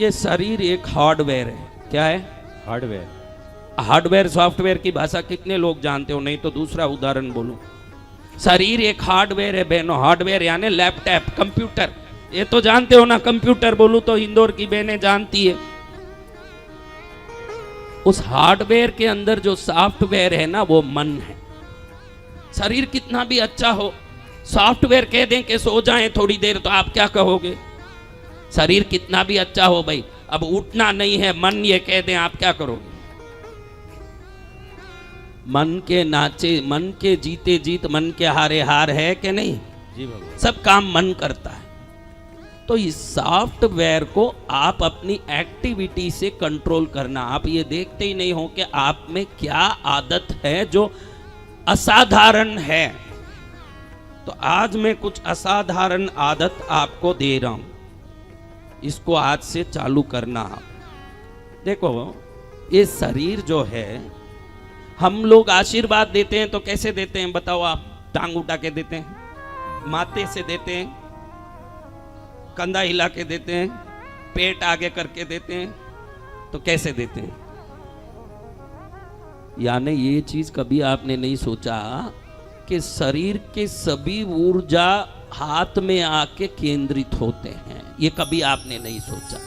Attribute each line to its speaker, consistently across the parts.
Speaker 1: ये शरीर एक हार्डवेयर है। क्या है?
Speaker 2: हार्डवेयर।
Speaker 1: हार्डवेयर सॉफ्टवेयर की भाषा कितने लोग जानते हो? नहीं तो दूसरा उदाहरण बोलूं, शरीर एक हार्डवेयर है बहनों। हार्डवेयर यानी लैपटॉप, कंप्यूटर, ये तो जानते हो ना। कंप्यूटर बोलूं तो इंदौर की बहनें जानती है। उस हार्डवेयर के अंदर जो सॉफ्टवेयर है ना, वो मन है। शरीर कितना भी अच्छा हो, सॉफ्टवेयर कह दें कि सो जाएं थोड़ी देर, तो आप क्या कहोगे? शरीर कितना भी अच्छा हो भाई, अब उठना नहीं है, मन ये कह दें, आप क्या करोगे? मन के नाचे, मन के जीते जीत, मन के हारे हार है कि नहीं?
Speaker 2: जी भगवान।
Speaker 1: सब काम मन करता है। तो इस सॉफ्टवेयर को आप अपनी एक्टिविटी से कंट्रोल करना। आप ये देखते ही नहीं हो कि आप में क्या आदत है जो असाधारण है। तो आज मैं कुछ असाधारण आदत आपको दे रहा हूं, इसको आज से चालू करना। देखो, ये शरीर जो है, हम लोग आशीर्वाद देते हैं तो कैसे देते हैं बताओ आप? टांग उठा के देते हैं, माथे से देते हैं, कंधा हिला के देते हैं, पेट आगे करके देते हैं, तो कैसे देते हैं? यानी ये चीज कभी आपने नहीं सोचा कि शरीर के सभी ऊर्जा हाथ में आके केंद्रित होते हैं। ये कभी आपने नहीं सोचा।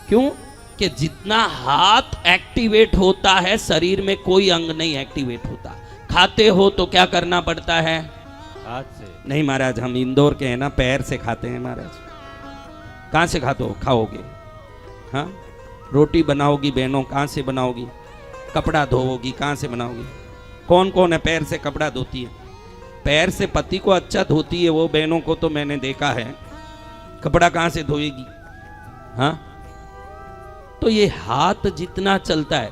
Speaker 1: क्यों? कि जितना हाथ एक्टिवेट होता है, शरीर में कोई अंग नहीं एक्टिवेट होता। खाते हो तो क्या करना पड़ता है?
Speaker 2: हाथ से।
Speaker 1: नहीं महाराज, हम इंदौर के हैं ना, पैर से खाते हैं महाराज। कहाँ से खाते हो? खाओगे? हाँ, रोटी बनाओगी बहनों, कहाँ से बनाओगी? कपड़ा धोओगी, कहाँ से बनाओगी? कौन कौन है पैर से कपड़ा धोती है? पैर से पति को अच्छा धोती है वो बहनों को तो मैंने देखा है। कपड़ा कहाँ से धोएगी? हाँ, तो ये हाथ जितना चलता है,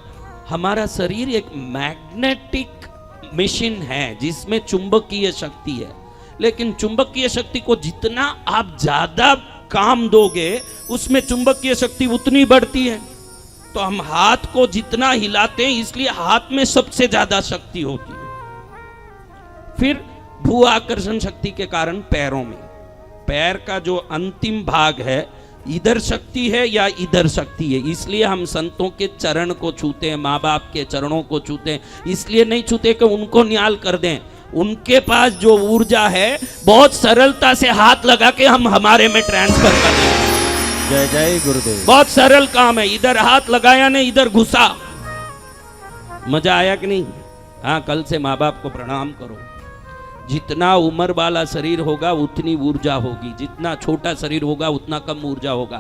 Speaker 1: हमारा शरीर एक मैग्नेटिक मशीन है जिसमें चुंबकीय शक्ति है। लेकिन चुंबकीय शक्ति को जितना आप ज्यादा काम दोगे, उसमें चुंबकीय शक्ति उतनी बढ़ती है। तो हम हाथ को जितना हिलाते हैं, इसलिए हाथ में सबसे ज्यादा शक्ति होती है। फिर भू आकर्षण शक्ति के कारण पैरों में, पैर का जो अंतिम भाग है, इधर शक्ति है या इधर शक्ति है। इसलिए हम संतों के चरण को छूते हैं, माँ बाप के चरणों को छूते हैं। इसलिए नहीं छूते कि उनको न्याल कर दें। उनके पास जो ऊर्जा है, बहुत सरलता से हाथ लगा के हम हमारे में ट्रांसफर कर दें।
Speaker 2: जय जय गुरुदेव।
Speaker 1: बहुत सरल काम है। इधर हाथ लगाया ने, इधर घुसा। मजा आया कि नहीं? हाँ, कल से माँ बाप को प्रणाम करो। जितना उम्र वाला शरीर होगा उतनी ऊर्जा होगी, जितना छोटा शरीर होगा उतना कम ऊर्जा होगा।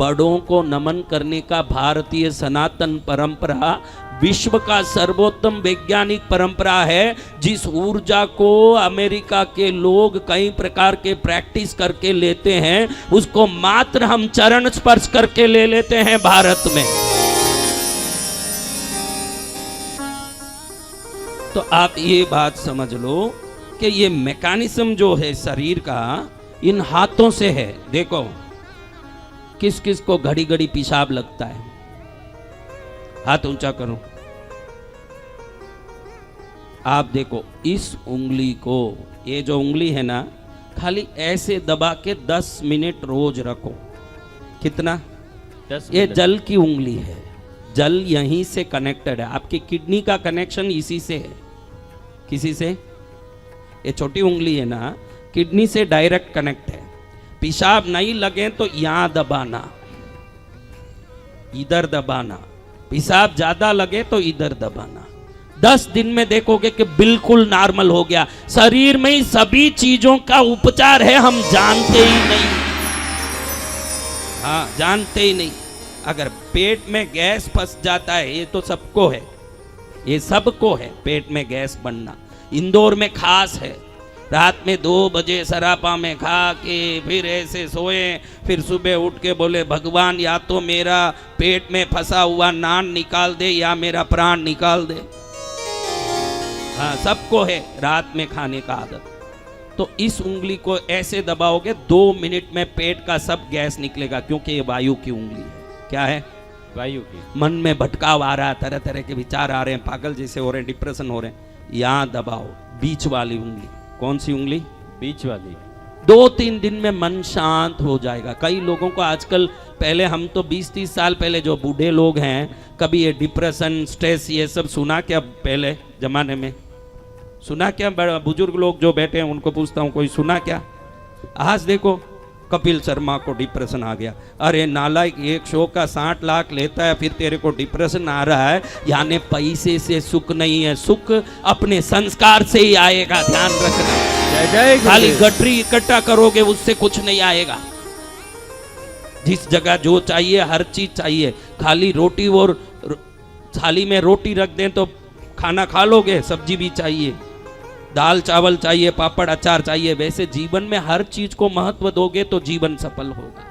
Speaker 1: बड़ों को नमन करने का भारतीय सनातन परंपरा विश्व का सर्वोत्तम वैज्ञानिक परंपरा है। जिस ऊर्जा को अमेरिका के लोग कई प्रकार के प्रैक्टिस करके लेते हैं, उसको मात्र हम चरण स्पर्श करके ले लेते हैं भारत में। तो आप ये बात समझ लो कि ये मैकेनिज्म जो है शरीर का, इन हाथों से है। देखो, किस किस को घड़ी घड़ी पेशाब लगता है? हाथ ऊंचा करो। आप देखो, इस उंगली को, ये जो उंगली है ना, खाली ऐसे दबा के 10 मिनट रोज रखो। कितना?
Speaker 2: 10
Speaker 1: ये
Speaker 2: मिनट।
Speaker 1: जल की उंगली है। जल यहीं से कनेक्टेड है। आपकी किडनी का कनेक्शन इसी से है। किसी से? ये छोटी उंगली है ना, किडनी से डायरेक्ट कनेक्ट है। पेशाब नहीं लगे तो यहां दबाना, इधर दबाना। पेशाब ज्यादा लगे तो इधर दबाना। 10 दिन में देखोगे कि बिल्कुल नॉर्मल हो गया। शरीर में ही सभी चीजों का उपचार है, हम जानते ही नहीं। हाँ, जानते ही नहीं। अगर पेट में गैस फंस जाता है, ये तो सबको है, ये सबको है पेट में गैस बनना। इंदौर में खास है। रात में 2 बजे सरापा में खा के फिर ऐसे सोए, फिर सुबह उठ के बोले भगवान या तो मेरा पेट में फंसा हुआ नान निकाल दे या मेरा प्राण निकाल दे। हाँ, सबको है रात में खाने का आदत। तो इस उंगली को ऐसे दबाओगे, 2 मिनट में पेट का सब गैस निकलेगा, क्योंकि ये वायु की उंगली है। क्या है?
Speaker 2: वायु की।
Speaker 1: मन में भटकाव आ रहा है, तरह तरह के विचार आ रहे हैं, पागल जैसे हो रहे हैं, डिप्रेशन हो रहे हैं, यहां दबाओ बीच वाली उंगली। कौन सी उंगली?
Speaker 2: बीच वाली।
Speaker 1: 2-3 दिन में मन शांत हो जाएगा। कई लोगों को आजकल, पहले हम तो 20-30 साल पहले जो बूढ़े लोग हैं, कभी ये डिप्रेशन, स्ट्रेस, ये सब सुना क्या? पहले जमाने में सुना क्या? बुजुर्ग लोग जो बैठे हैं उनको पूछता हूँ, कोई सुना क्या? आज देखो कपिल शर्मा को डिप्रेशन आ गया। अरे नालायक, एक शो का 60 लाख लेता है, फिर तेरे को डिप्रेशन आ रहा है। यानी पैसे से सुख नहीं है, सुख अपने संस्कार से ही आएगा, ध्यान रखना।
Speaker 2: जय जय
Speaker 1: खाली
Speaker 2: गुरुदेव।
Speaker 1: गठरी इकट्ठा करोगे उससे कुछ नहीं आएगा। जिस जगह जो चाहिए हर चीज चाहिए। खाली रोटी और थाली में रोटी रख दें तो खाना खा लोगे? सब्जी भी चाहिए, दाल चावल चाहिए, पापड़ अचार चाहिए। वैसे जीवन में हर चीज को महत्व दोगे तो जीवन सफल होगा।